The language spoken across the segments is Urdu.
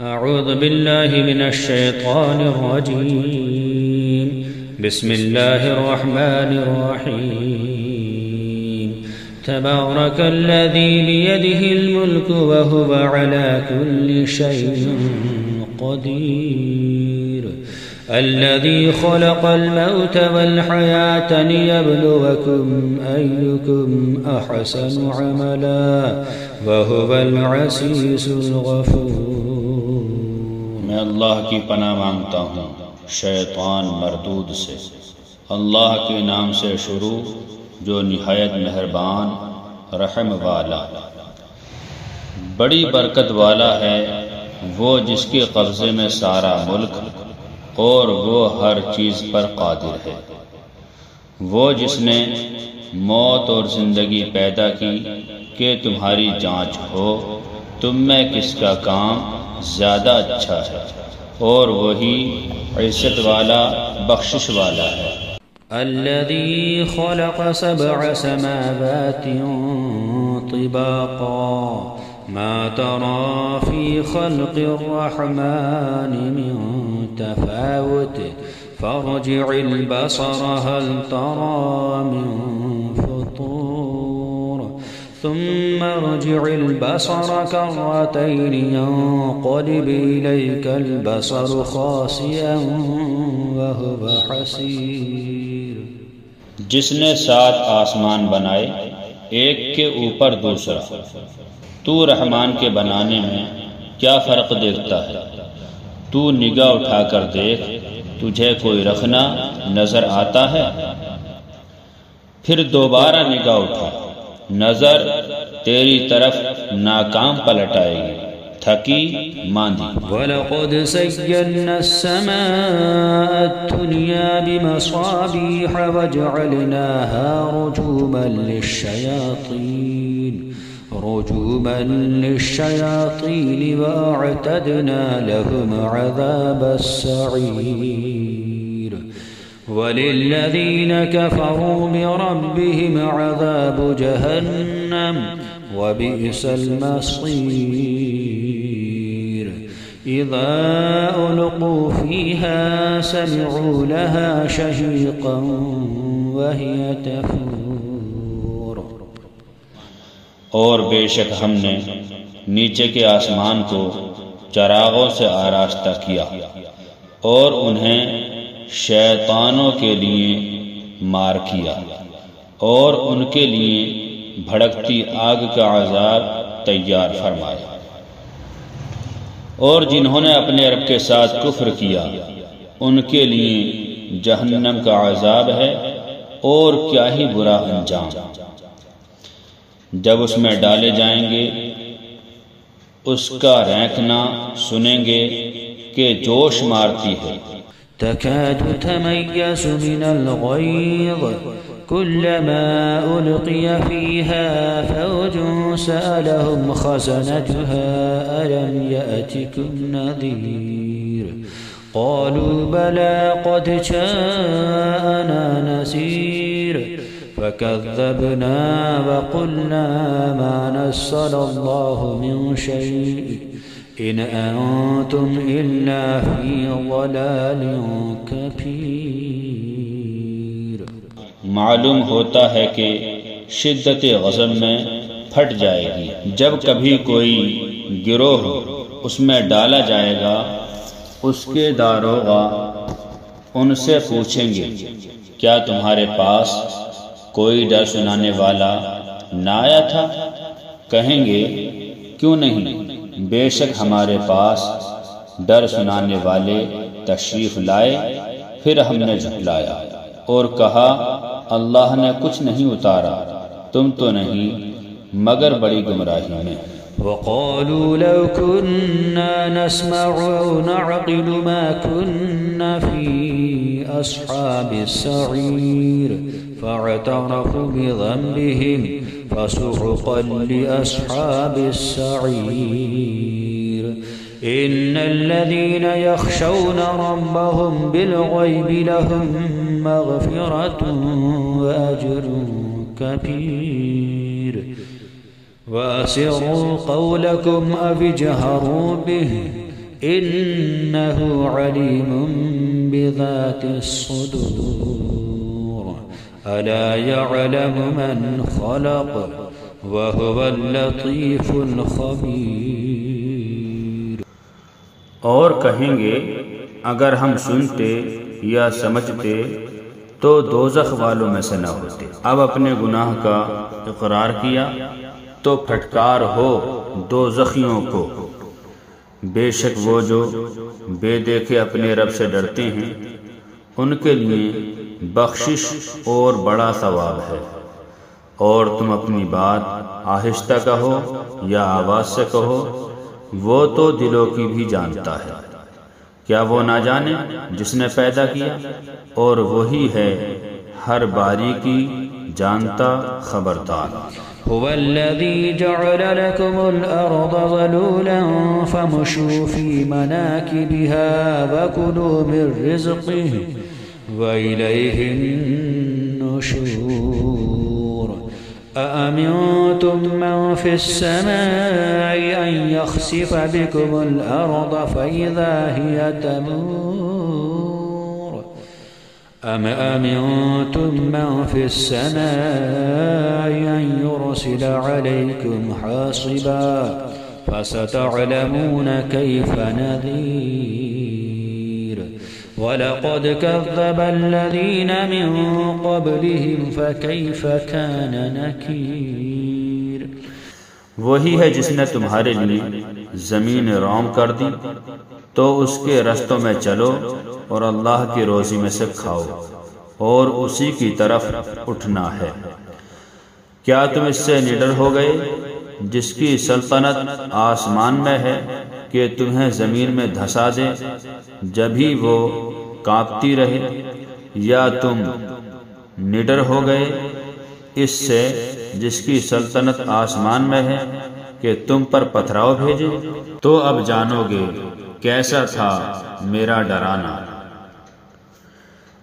أعوذ بالله من الشيطان الرجيم. بسم الله الرحمن الرحيم. تبارك الذي بيده الملك وهو على كل شيء قدير. الذي خلق الموت والحياة ليبلوكم أيكم أحسن عملا وهو العزيز الغفور. میں اللہ کی پناہ مانگتا ہوں شیطان مردود سے۔ اللہ کے نام سے شروع جو نہایت مہربان رحم والا بڑی برکت والا ہے، وہ جس کے قبضے میں سارا ملک اور وہ ہر چیز پر قادر ہے۔ وہ جس نے موت اور زندگی پیدا کی کہ تمہاری جانچ ہو تم میں کس کا کام زیادہ اچھا ہے، اور وہی عزت والا بخشش والا ہے۔ الذي خلق 7 سماوات طباقا ما ترى في خلق الرحمن من تفاوت فارجع البصر هل ترى من فطور ثم ارجع البصر كرتين ينقلب إليك البصر خاسئا وهو حسير۔ جس نے 7 آسمان بنائے ایک کے اوپر دوسرا، تو رحمان کے بنانے میں کیا فرق دیکھتا ہے؟ تو نگاہ اٹھا کر دیکھ، تجھے کوئی رکھنا نظر آتا ہے؟ پھر دوبارہ نگاہ اٹھا، نظر تیری طرف ناکام پلٹ آئے گی، تھکی ماندی۔ وَلَقَدْ زَيَّنَّا السَّمَاءَ الدُّنْيَا بِمَصَابِيحَ وَجَعَلْنَاهَا رُجُومًا لِلشَّيَاطِينِ وَأَعْتَدْنَا لَهُمْ عَذَابَ السَّعِيرِ وَلِلَّذِينَ كَفَرُوا بِرَبِّهِمْ عَذَابُ جَهَنَّمَ وَبِئْسَ الْمَصِيرُ إِذَا أُلْقُوا فِيهَا سَمِعُوا لَهَا شَهِيقًا وَهِيَ تَفُورُ۔ اور بے شک ہم نے نیچے کے آسمان کو چراغوں سے آراستہ کیا اور انہیں شیطانوں کے لیے مار کیا، اور ان کے لیے بھڑکتی آگ کا عذاب تیار فرمایا۔ اور جنہوں نے اپنے رب کے ساتھ کفر کیا ان کے لیے جہنم کا عذاب ہے، اور کیا ہی برا انجام۔ جب اس میں ڈالے جائیں گے اس کا رینکنا سنیں گے کہ جوش مارتی ہے۔ تكاد تميز من الغيظ كلما ألقي فيها فوج سألهم خزنتها ألم يأتكم نذير قالوا بلى قد جاءنا نذير فكذبنا وقلنا ما نزل الله من شيء إن أنتم إلا في ضلال كبير۔ معلوم ہوتا ہے کہ شدت غضب میں پھٹ جائے گی جب کبھی کوئی گروہ اس میں ڈالا جائے گا، اس کے داروغہ ان سے پوچھیں گے کیا تمہارے پاس کوئی ڈر سنانے والا نہ آیا تھا؟ کہیں گے کیوں نہیں، بے شک ہمارے پاس ڈر سنانے والے تشریف لائے، پھر ہم نے جھٹلایا اور کہا اللہ نے کچھ نہیں اتارا، تم تو نہیں مگر بڑی گمراہی میں۔ وقالوا لو كنا نسمع أو نعقل ما كنا في أصحاب السعير فاعترفوا بذنبهم فسحقا لأصحاب السعير إن الذين يخشون ربهم بالغيب لهم مغفرة وأجر كبير وأسروا قولكم أو اجهروا به إنه عليم بذات الصدور ألا يعلم من خلق وهو اللطيف الخبير۔ اور کہیں گے اگر ہم سنتے یا سمجھتے تو دوزخ والوں میں سے نہ ہوتے۔ اب اپنے گناہ کا اقرار کیا تو پھٹکار ہو دوزخیوں کو، بے شک وہ جو بے دیکھے اپنے رب سے ڈرتے ہیں ان کے لیے بخشش اور بڑا ثواب ہے۔ اور تم اپنی بات آہستہ کہو یا آواز سے کہو، وہ تو دلوں کی بھی جانتا ہے۔ کیا وہ نہ جانے جس نے پیدا کیا، اور وہی ہے ہر باریکی جانتا خبردار۔ هو الذي جعل لكم الأرض ذلولا فامشوا في مناكبها وكلوا من رزقه وإليه النشور أأمنتم من في السماء أن يخسف بكم الأرض فإذا هي تمور أم أمنتم من في السماء أن يرسل عليكم حاصبا فستعلمون كيف نذير ولقد كذب الذين من قبلهم فكيف كان نكير۔ وہی ہے جس نے تمہارے لیے زمین رام کر دی، تو اس کے رستوں میں چلو اور اللہ کی روزی میں سے کھاؤ اور اسی کی طرف اٹھنا ہے۔ کیا تم اس سے نڈر ہو گئے جس کی سلطنت آسمان میں ہے کہ تمہیں زمین میں دھسا دے جبھی وہ کانپتی رہے، یا تم نڈر ہو گئے اس سے جس کی سلطنت آسمان میں ہے کہ تم پر پتھراؤ بھیجے؟ تو اب جانو گے کیسا تھا میرا ڈرانا۔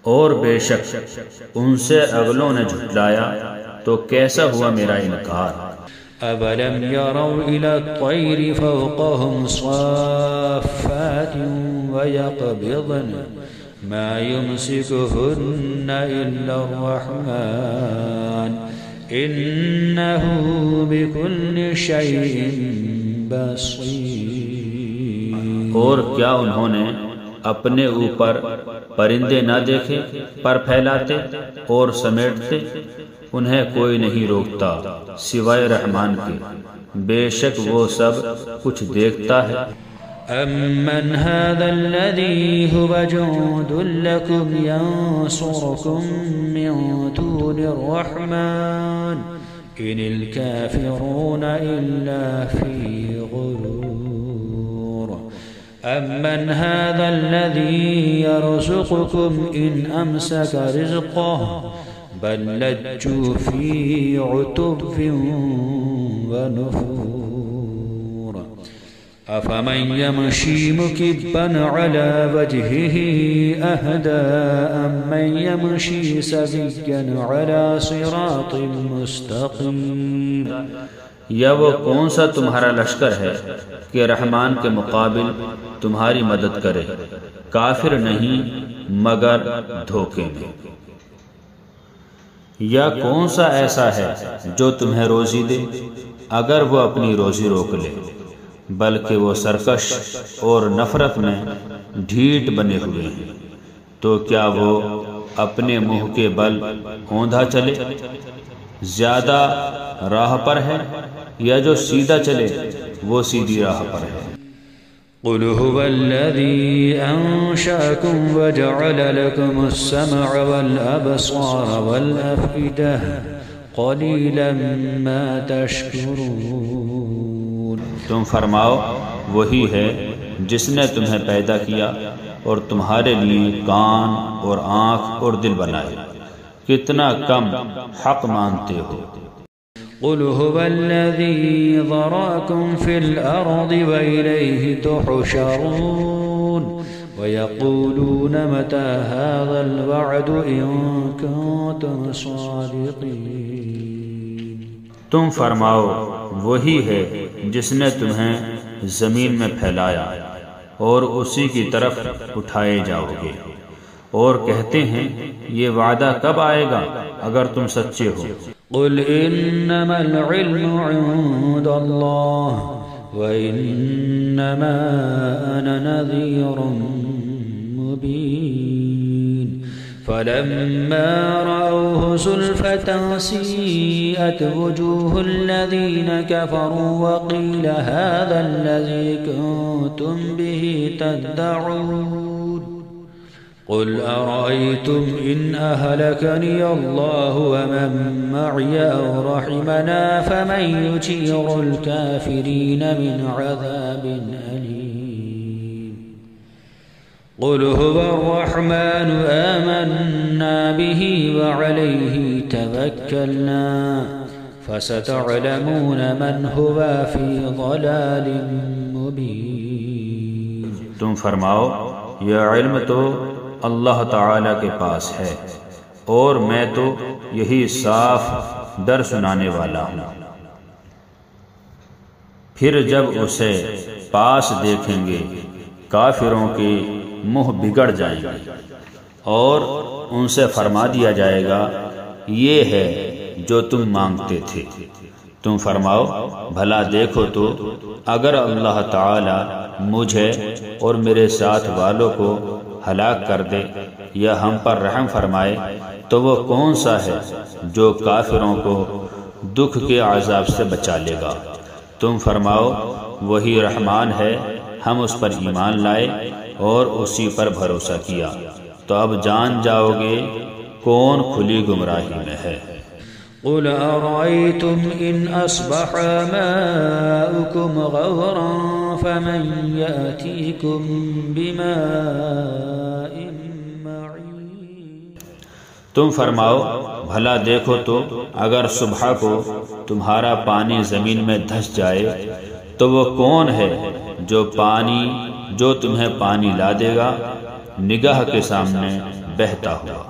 اور بے شک ان سے اگلوں نے جھٹلایا تو کیسا ہوا میرا انکار۔ أَوَلَمْ يَرَوْا إِلَى الطَّيْرِ فَوْقَهُمْ صَافَّاتٍ وَيَقْبِضْنَ مَا يُمْسِكُهُنَّ إِلَّا الرَّحْمَنُ إِنَّهُ بِكُلِّ شَيْءٍ بَصِيرٌ۔ اور کیا انہوں نے اپنے اوپر پرندے نہ دیکھے پر پھیلاتے اور سمیٹتے؟ انہیں کوئی نہیں روکتا سوائے رحمان کے، بے شک وہ سب کچھ دیکھتا ہے۔ أَمَّنْ هَذَا الَّذِي هُوَ جُندٌ لَكُمْ يَنصُرُكُم مِّن دُونِ الرَّحْمَنِ إِنِ الْكَافِرُونَ إِلَّا فِي غُرُورٍ أَمَّنْ هَذَا الَّذِي يَرْزُقُكُمْ إِنْ أَمْسَكَ رِزْقَهُ بل لجوا في عتب ونفور أفمن يمشي مكبا على وجهه أهدى أمن يمشي سويا على صراط مستقيم۔ یا وہ کون سا تمہارا لشکر ہے کہ رحمان کے مقابل تمہاری مدد کرے؟ کافر نہیں مگر دھوکے میں۔ یا کون سا ایسا ہے جو تمہیں روزی دے اگر وہ اپنی روزی روک لے، بلکہ وہ سرکش اور نفرت میں ڈھیٹ بنے ہوئے ہیں۔ تو کیا وہ اپنے منہ کے بل اوندھا چلے؟ زیادہ راہ پر ہے، یا جو سیدھا چلے وہ سیدھی راہ پر ہے۔ قل هو الذي أنشأكم وجعل لكم السمع والأبصار والأفئدة قليلا ما تشكرون۔ تم فرماؤ وہی ہے جس نے تمہیں پیدا کیا اور تمہارے لیے کان اور آنکھ اور دل بنائے، کتنا کم حق مانتے ہو۔ قل هو الذي ذراكم في الأرض وإليه تحشرون ويقولون متى هذا الوعد إن كنتم صادقين۔ تم فرماؤ وہی ہے جس نے تمہیں زمین میں پھیلایا اور اسی کی طرف اٹھائے جاؤ گے، اور کہتے ہیں یہ وعدہ کب آئے گا اگر تم سچے ہو۔ قل انما العلم عند اللہ وانما انا نذیر مبین فلما رأوه زلفة سيئت وجوه الذين كفروا وقيل هذا الذي كنتم به تدعون قل أرأيتم إن أهلكني الله ومن معي أو رحمنا فمن يجير الكافرين من عذاب أليم قل هو الرحمن آمنا به وعليه توكلنا فستعلمون من هو في ضلال مبين۔ تم فرماؤ یہ علم تو اللہ تعالی کے پاس ہے اور میں تو یہی صاف در سنانے والا ہوں۔ پھر جب اسے پاس دیکھیں گے کافروں کے منہ بگڑ جائیں گے اور ان سے فرما دیا جائے گا یہ ہے جو تم مانگتے تھے۔ تم فرماؤ بھلا دیکھو تو اگر اللہ تعالی مجھے اور میرے ساتھ والوں کو ہلاک کر دے یا ہم پر رحم فرمائے تو وہ کون سا ہے جو کافروں کو دکھ کے عذاب سے بچا لے گا۔ تم فرماؤ وہی رحمان ہے، ہم اس پر ایمان لائے اور اسی پر بھروسہ کیا، تو اب جان جاؤ گے کون کھلی گمراہی میں ہے۔ قل أرأيتم إن أصبح ماؤكم غورا فمن يأتيكم بماء معين۔ تم فرماؤ بھلا دیکھو تو اگر صبح کو تمہارا پانی زمین میں دھس جائے تو وہ کون ہے جو تمہیں پانی لا دے گا نگاہ کے سامنے بہتا ہوا۔